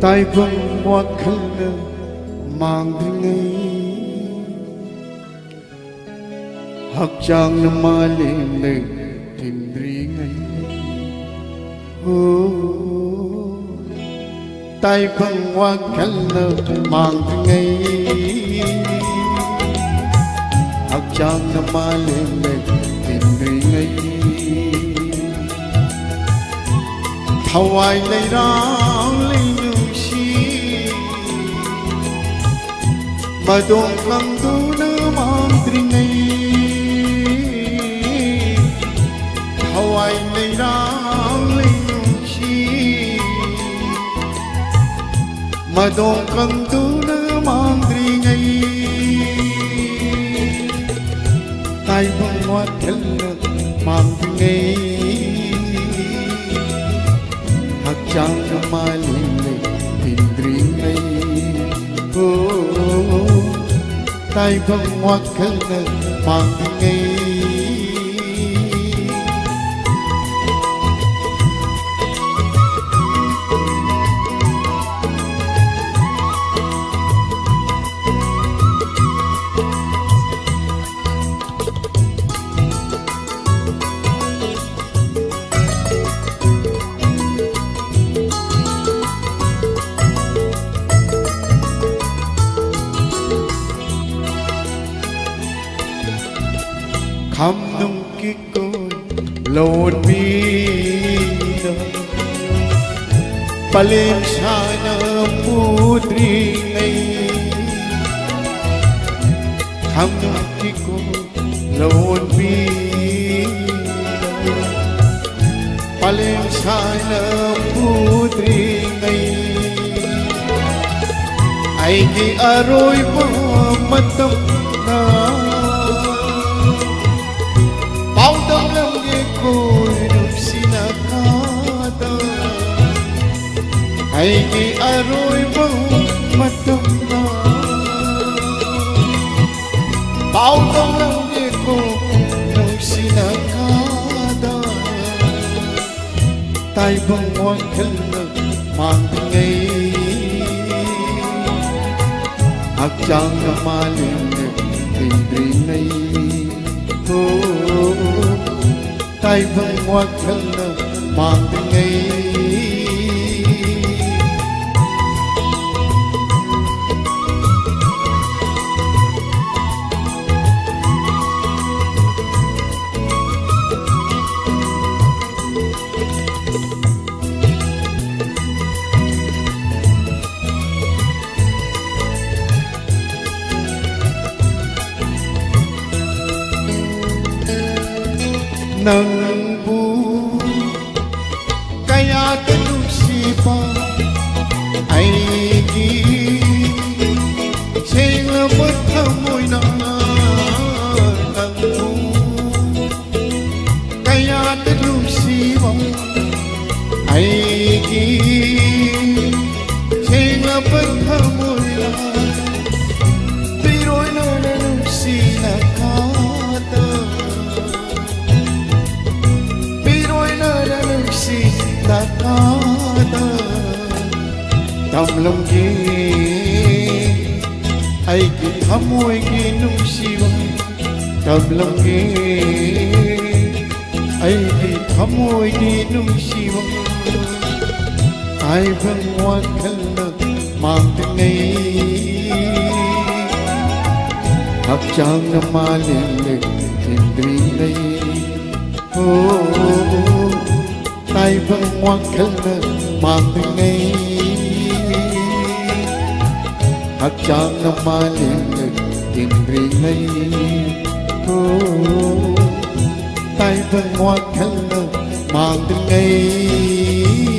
tai vâng wakal mang ngay hak chang na malim ne timri ngay tai vâng wakal mang ngay hak chang na malim ne timri ngay Hawaii lấy rong lấy nung chi mà đông căng tu nơ mang tri ngay Hawaii lấy rong lấy nung chi mà đông căng tu nơ mang tri ngay tai vong hoa thân mang tri ngay Chang na malim tindri ngay tai vâng wakal mang ngay Khăm nung ki côi lồn mi palim sana putri ngay khăm nung ki côi lồn mi palim sana putri ngay ai ki aroi pa matam na Ai ki aroi bau matam na Bao tong lang di ko nung sinakada Tai bang wakal mang ngay Ak chang na malim tindri ngay Tai bang wakal mang ngay nang bu kaya kanusipa ay gi sila magkamoy na nang bu kaya kanusipa ay gi sila magkamoy na pero nananong sinakata Nakada Tam lòng ki Ai ki thamoy ki nung siwa Tam lòng ki Ai ki thamoy ki nung siwa Ai vang wakal mang ngay Hak chang na malim tindri ngay Tai vang wakal mang ngay Hak chang na malim tindri ngay Tai vang wakal mang ngay